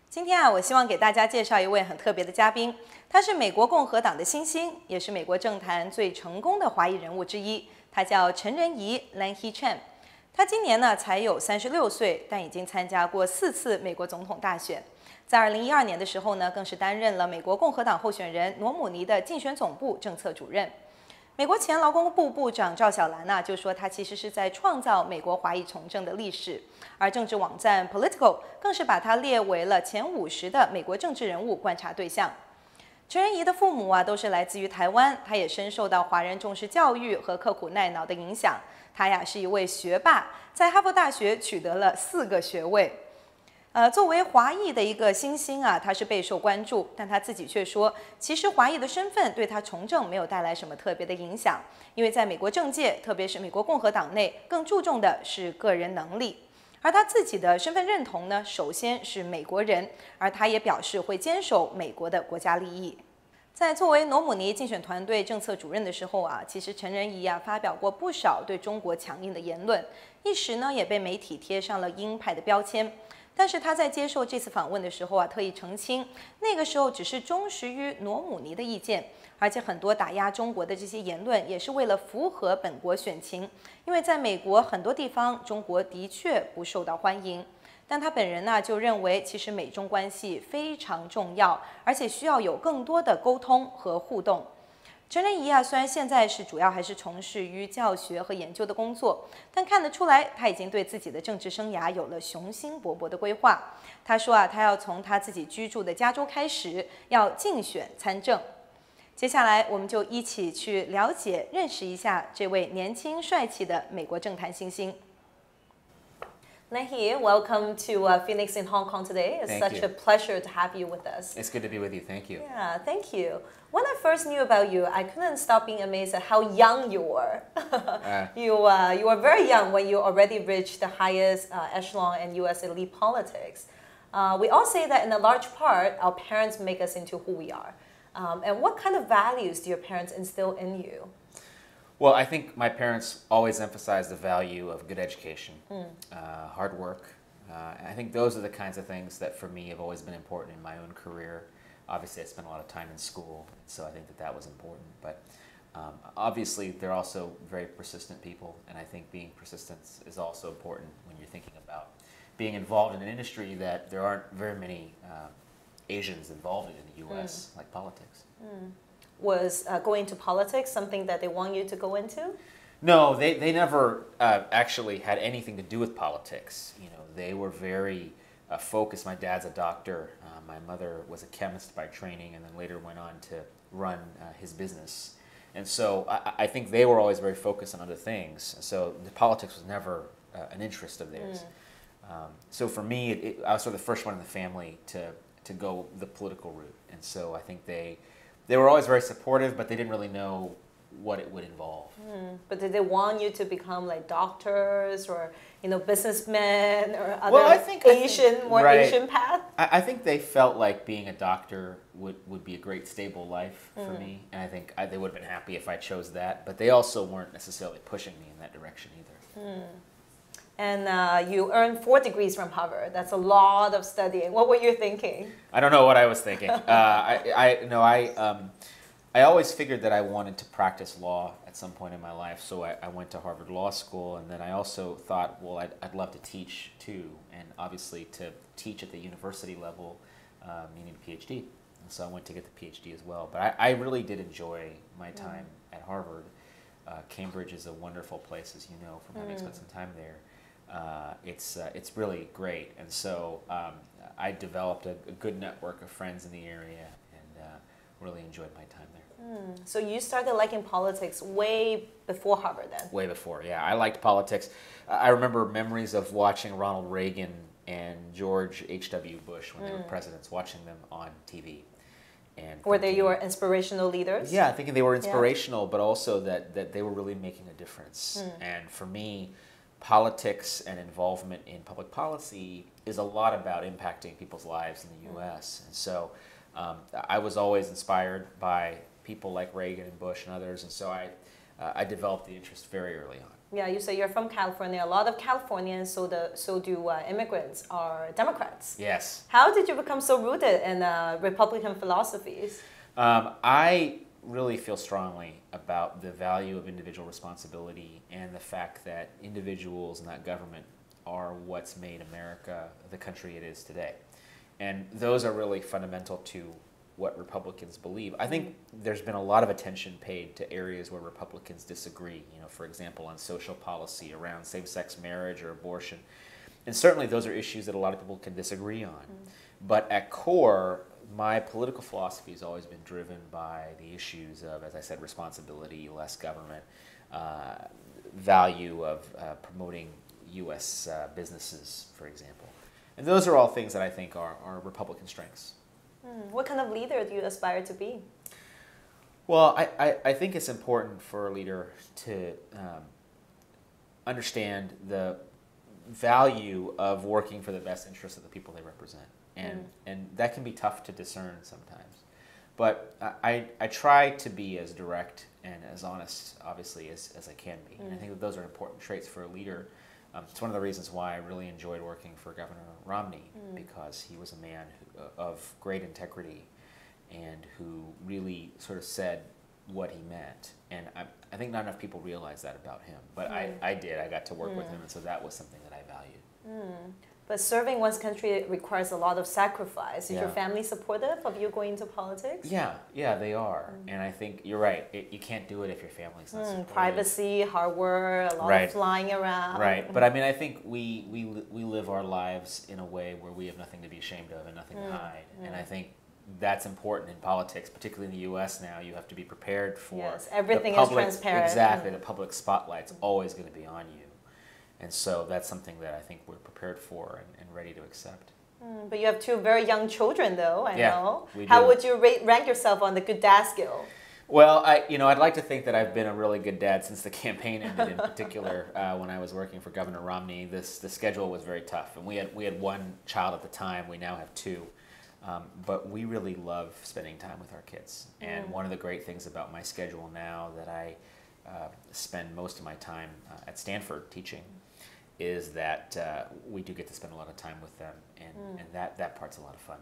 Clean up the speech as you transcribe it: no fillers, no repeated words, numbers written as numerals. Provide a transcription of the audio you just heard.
今天啊，我希望给大家介绍一位很特别的嘉宾，他是美国共和党的新星，也是美国政坛最成功的华裔人物之一。他叫陈仁仪 （Lanhee Chen）。他今年呢才有36岁，但已经参加过4次美国总统大选。在2012年的时候呢，更是担任了美国共和党候选人罗姆尼的竞选总部政策主任。美国前劳工部部长赵小兰就说，他其实是在创造美国华裔从政的历史，而政治网站 Politico 更是把他列为了前50的美国政治人物观察对象。陈仁仪的父母都是来自于台湾，他也深受到华人重视教育和刻苦耐劳的影响。他是一位学霸，在哈佛大学取得了4个学位。作为华裔的一个新星他是备受关注，但他自己却说，其实华裔的身份对他从政没有带来什么特别的影响，因为在美国政界，特别是美国共和党内，更注重的是个人能力。而他自己的身份认同呢，首先是美国人，而他也表示会坚守美国的国家利益。在作为罗姆尼竞选团队政策主任的时候其实陈仁仪发表过不少对中国强硬的言论，一时呢也被媒体贴上了鹰派的标签。但是他在接受这次访问的时候特意澄清，那个时候只是忠实于罗姆尼的意见，而且很多打压中国的这些言论也是为了符合本国选情，因为在美国很多地方中国的确不受到欢迎。但他本人就认为，其实美中关系非常重要，而且需要有更多的沟通和互动。陈仁仪虽然现在是主要还是从事于教学和研究的工作，但看得出来他已经对自己的政治生涯有了雄心勃勃的规划。他说他要从他自己居住的加州开始，要竞选参政。接下来我们就一起去了解认识一下这位年轻帅气的美国政坛新星。Lanhee, welcome to Phoenix in Hong Kong today. It's such a pleasure to have you with us. It's good to be with you. Thank you. Yeah, thank you. When I first knew about you, I couldn't stop being amazed at how young you were. You were very young when you already reached the highest echelon in U.S. elite politics. We all say that in a large part, our parents make us into who we are. And what kind of values do your parents instill in you? Well, I think my parents always emphasized the value of good education, hard work. I think those are the kinds of things that for me have always been important in my own career. Obviously, I spent a lot of time in school, so I think that was important. But obviously, they're also very persistent people, and I think being persistent is also important when you're thinking about being involved in an industry that there aren't very many Asians involved in the U.S., like politics. Was going into politics something that they want you to go into? No, they never actually had anything to do with politics. You know, they were very focused. My dad's a doctor. My mother was a chemist by training, and then later went on to run his business. And so I think they were always very focused on other things. So the politics was never an interest of theirs. So for me, I was sort of the first one in the family to go the political route. And so I think they were always very supportive, but they didn't really know what it would involve. But did they want you to become like doctors or businessmen or other Asian path? I think they felt like being a doctor would be a great stable life for me, and I think they would have been happy if I chose that. But they also weren't necessarily pushing me in that direction either. And you earned 4 degrees from Harvard. That's a lot of studying. What were you thinking? I don't know what I was thinking. I always figured that I wanted to practice law at some point in my life, so I went to Harvard Law School, and then I also thought, well, I'd love to teach too, and obviously to teach at the university level, you need a PhD. And so I went to get the PhD as well. But I really did enjoy my time at Harvard. Cambridge is a wonderful place, as you know, from having spent some time there. It's really great, and so I developed a good network of friends in the area, and really enjoyed my time there. So you started liking politics way before Harvard then? Way before, yeah. I liked politics. I remember memories of watching Ronald Reagan and George H.W. Bush when they were presidents, watching them on TV. And were they your inspirational leaders? Yeah, thinking they were inspirational, but also that they were really making a difference. And for me, politics and involvement in public policy is a lot about impacting people's lives in the U.S. And so I was always inspired by people like Reagan and Bush and others, and so I developed the interest very early on. Yeah, you say you're from California. A lot of Californians, so do immigrants, are Democrats. Yes. How did you become so rooted in Republican philosophies? I really feel strongly about the value of individual responsibility and the fact that individuals, not government, are what's made America the country it is today. And those are really fundamental to what Republicans believe. I think there's been a lot of attention paid to areas where Republicans disagree, for example, on social policy around same-sex marriage or abortion. And certainly those are issues that a lot of people can disagree on. But at core, my political philosophy has always been driven by the issues of, as I said, responsibility, less government, value of promoting U.S. businesses, for example. And those are all things that I think are Republican strengths. What kind of leader do you aspire to be? Well, I think it's important for a leader to understand the value of working for the best interests of the people they represent. And that can be tough to discern sometimes. But I try to be as direct and as honest, obviously, as I can be. And I think that those are important traits for a leader. It's one of the reasons why I really enjoyed working for Governor Romney, because he was a man of great integrity and who really sort of said what he meant. And I think not enough people realize that about him. But I did. I got to work with him, and so that was something that I valued. But serving one's country requires a lot of sacrifice. Is your family supportive of you going into politics? Yeah, they are. And I think you're right. You can't do it if your family's not supportive. Privacy, hard work, a lot of flying around. Right. But I mean, I think we live our lives in a way where we have nothing to be ashamed of and nothing to hide. And I think that's important in politics, particularly in the U.S. now. You have to be prepared for everything the public, is transparent. Exactly. The public spotlight's always going to be on you. And so that's something that I think we're prepared for and ready to accept. But you have two very young children, though, I know. We do. How would you rank yourself on the good dad scale? Well, I'd like to think that I've been a really good dad since the campaign ended. In particular, when I was working for Governor Romney, the schedule was very tough, and we had one child at the time. We now have two, but we really love spending time with our kids. And one of the great things about my schedule now that I spend most of my time at Stanford teaching is that we do get to spend a lot of time with them, and that part's a lot of fun.